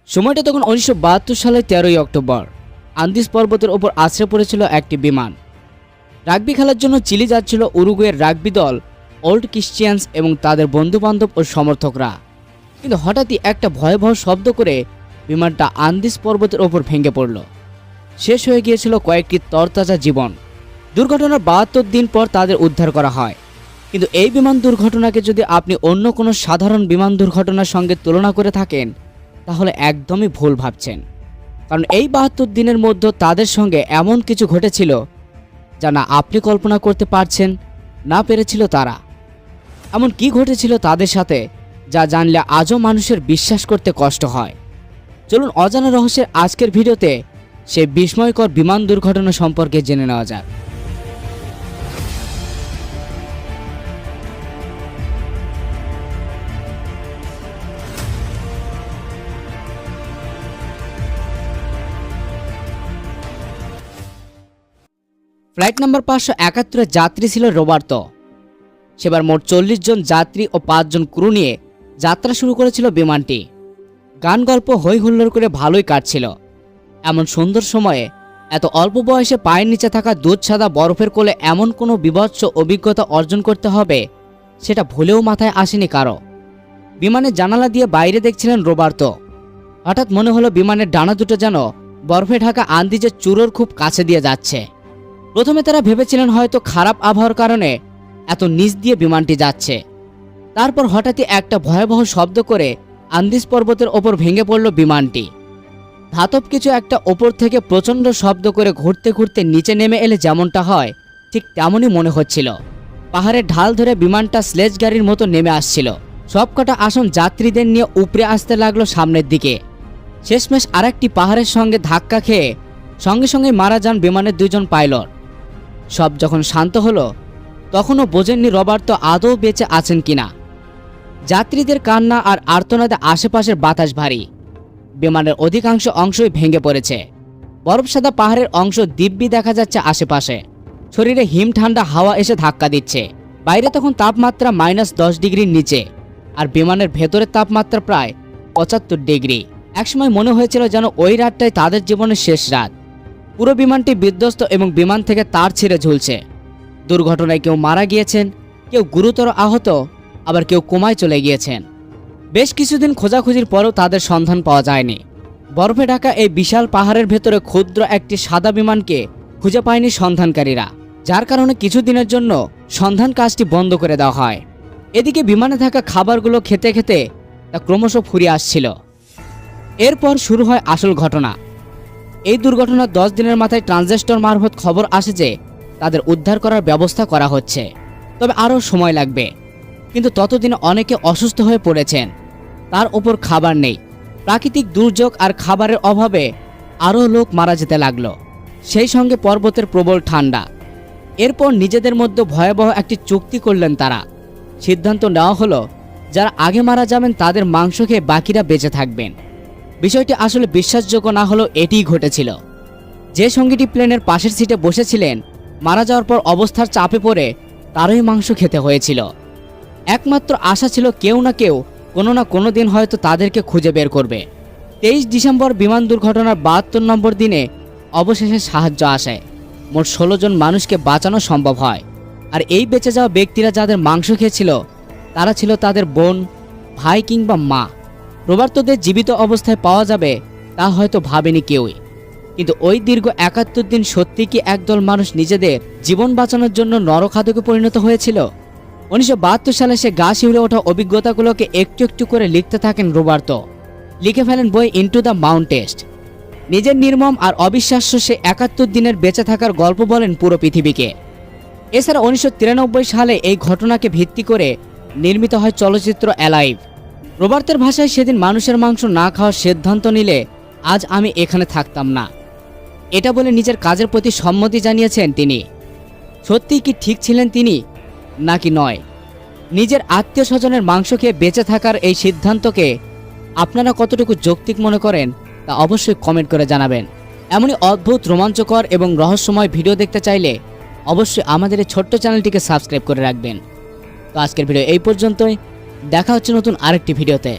সময়টা তখন 1972 সালের 13ই অক্টোবর। আন্দিজ পর্বতের ওপর আছড়ে পড়েছিল একটি বিমান। রাগবি খেলার জন্য চিলি যাচ্ছিল উরুগুয়ের রাগবি দল ওল্ড ক্রিশ্চিয়ানস এবং তাদের বন্ধুবান্ধব ও সমর্থকরা। কিন্তু হঠাৎই একটা ভয়াবহ শব্দ করে বিমানটা আন্দিজ পর্বতের ওপর ভেঙে পড়ল। শেষ হয়ে গিয়েছিল কয়েকটি তরতাজা জীবন। দুর্ঘটনার 72 দিন পর তাদের উদ্ধার করা হয়। কিন্তু এই বিমান দুর্ঘটনাকে যদি আপনি অন্য কোনো সাধারণ বিমান দুর্ঘটনার সঙ্গে তুলনা করে থাকেন তাহলে একদমই ভুল ভাবছেন। কারণ এই 72 দিনের মধ্যে তাদের সঙ্গে এমন কিছু ঘটেছিল যা না আপনি কল্পনা করতে পারছেন না পেরেছিল তারা। এমন কি ঘটেছিল তাদের সাথে যা জানলে আজও মানুষের বিশ্বাস করতে কষ্ট হয়। চলুন অজানা রহস্যের আজকের ভিডিওতে সেই বিস্ময়কর বিমান দুর্ঘটনা সম্পর্কে জেনে নেওয়া যাক। ফ্লাইট নাম্বার 571 যাত্রী ছিল রোবার্তো। সেবার মোট 40 জন যাত্রী ও 5 জন ক্রু নিয়ে যাত্রা শুরু করেছিল বিমানটি। গান গল্প হই হুল্লোড় করে ভালোই কাটছিল। এমন সুন্দর সময়ে এত অল্প বয়সে পায়ের নিচে থাকা দুধ সাদা বরফের কোলে এমন কোনো বিভৎস অভিজ্ঞতা অর্জন করতে হবে সেটা ভুলেও মাথায় আসেনি কারো। বিমানের জানালা দিয়ে বাইরে দেখছিলেন রোবার্তো। হঠাৎ মনে হলো বিমানের ডানা দুটো যেন বরফে ঢাকা আন্দিজের চূড়োর খুব কাছে দিয়ে যাচ্ছে। প্রথমে তারা ভেবেছিলেন হয়তো খারাপ আবহাওয়ার কারণে এত নিচ দিয়ে বিমানটি যাচ্ছে। তারপর হঠাৎই একটা ভয়াবহ শব্দ করে আন্দিজ পর্বতের ওপর ভেঙে পড়ল বিমানটি। ধাতব কিছু একটা ওপর থেকে প্রচণ্ড শব্দ করে ঘুরতে ঘুরতে নিচে নেমে এলে যেমনটা হয় ঠিক তেমনই মনে হচ্ছিল। পাহাড়ের ঢাল ধরে বিমানটা স্লেজ গাড়ির মতো নেমে আসছিল। সবকটা আসন যাত্রীদের নিয়ে উপরে আসতে লাগলো সামনের দিকে। শেষমেশ আরেকটি পাহাড়ের সঙ্গে ধাক্কা খেয়ে সঙ্গে সঙ্গে মারা যান বিমানের 2 জন পাইলট। সব যখন শান্ত হলো তখনও বোঝেননি রবার্তো আদৌ বেঁচে আছেন কিনা। যাত্রীদের কান্না আর আর্তনাদে আশেপাশের বাতাস ভারী। বিমানের অধিকাংশ অংশই ভেঙে পড়েছে। বরফ সাদা পাহাড়ের অংশ দিব্যি দেখা যাচ্ছে আশেপাশে। শরীরে হিম ঠান্ডা হাওয়া এসে ধাক্কা দিচ্ছে। বাইরে তখন তাপমাত্রা -10 ডিগ্রির নিচে আর বিমানের ভেতরের তাপমাত্রা প্রায় 75 ডিগ্রি। একসময় মনে হয়েছিল যেন ওই রাতটাই তাদের জীবনের শেষ রাত। পুরো বিমানটি বিধ্বস্ত এবং বিমান থেকে তার ছিঁড়ে ঝুলছে। দুর্ঘটনায় কেউ মারা গিয়েছেন, কেউ গুরুতর আহত, আবার কেউ কোমায় চলে গিয়েছেন। বেশ কিছুদিন খোঁজাখুঁজির পরেও তাদের সন্ধান পাওয়া যায়নি। বরফে ঢাকা এই বিশাল পাহাড়ের ভেতরে ক্ষুদ্র একটি সাদা বিমানকে খুঁজে পায়নি সন্ধানকারীরা, যার কারণে কিছুদিনের জন্য সন্ধান কাজটি বন্ধ করে দেওয়া হয়। এদিকে বিমানে থাকা খাবারগুলো খেতে খেতে তা ক্রমশ ফুরিয়ে আসছিল। এরপর শুরু হয় আসল ঘটনা। এই দুর্ঘটনার 10 দিনের মাথায় ট্রানজিস্টর মারফত খবর আসে যে তাদের উদ্ধার করার ব্যবস্থা করা হচ্ছে, তবে আরও সময় লাগবে। কিন্তু ততদিনে অনেকে অসুস্থ হয়ে পড়েছেন। তার উপর খাবার নেই। প্রাকৃতিক দুর্যোগ আর খাবারের অভাবে আরও লোক মারা যেতে লাগলো। সেই সঙ্গে পর্বতের প্রবল ঠান্ডা। এরপর নিজেদের মধ্যে ভয়াবহ একটি চুক্তি করলেন তারা। সিদ্ধান্ত নেওয়া হলো যারা আগে মারা যাবেন তাদের মাংস খেয়ে বাকিরা বেঁচে থাকবেন। বিষয়টি আসলে বিশ্বাসযোগ্য না হলেও এটিই ঘটেছিল। যে সঙ্গীটি প্লেনের পাশের সিটে বসেছিলেন মারা যাওয়ার পর অবস্থার চাপে পড়ে তারই মাংস খেতে হয়েছিল। একমাত্র আশা ছিল কেউ না কেউ কোনো না কোনো দিন হয়তো তাদেরকে খুঁজে বের করবে। 23 ডিসেম্বর বিমান দুর্ঘটনার 72 নম্বর দিনে অবশেষে সাহায্য আসে। মোট 16 জন মানুষকে বাঁচানো সম্ভব হয়। আর এই বেঁচে যাওয়া ব্যক্তিরা যাদের মাংস খেয়েছিল তারা ছিল তাদের বোন, ভাই কিংবা মা। রোবার্তোদের জীবিত অবস্থায় পাওয়া যাবে তা হয়তো ভাবেনি কেউই। কিন্তু ওই দীর্ঘ 71 দিন সত্যি কি একদল মানুষ নিজেদের জীবন বাঁচানোর জন্য নরখাদকে পরিণত হয়েছিল? 1972 সালে সে গা শিউরে ওঠা অভিজ্ঞতাগুলোকে একটু একটু করে লিখতে থাকেন রোবার্তো। লিখে ফেলেন বই ইন্টু দ্য মাউন্ট টেস্ট। নিজের নির্মম আর অবিশ্বাস্য সে 71 দিনের বেঁচে থাকার গল্প বলেন পুরো পৃথিবীকে। এছাড়া 1993 সালে এই ঘটনাকে ভিত্তি করে নির্মিত হয় চলচ্চিত্র অ্যালাইভ। রোবার্তের ভাষায় সেদিন মানুষের মাংস না খাওয়ার সিদ্ধান্ত নিলে আজ আমি এখানে থাকতাম না, এটা বলে নিজের কাজের প্রতি সম্মতি জানিয়েছেন তিনি। সত্যিই কি ঠিক ছিলেন তিনি নাকি নয়? নিজের আত্মীয় স্বজনের মাংস খেয়ে বেঁচে থাকার এই সিদ্ধান্তকে আপনারা কতটুকু যৌক্তিক মনে করেন তা অবশ্যই কমেন্ট করে জানাবেন। এমনই অদ্ভুত, রোমাঞ্চকর এবং রহস্যময় ভিডিও দেখতে চাইলে অবশ্যই আমাদের এই ছোট্ট চ্যানেলটিকে সাবস্ক্রাইব করে রাখবেন। তো আজকের ভিডিও এই পর্যন্তই। দেখা হচ্ছে নতুন আরেকটি ভিডিওতে।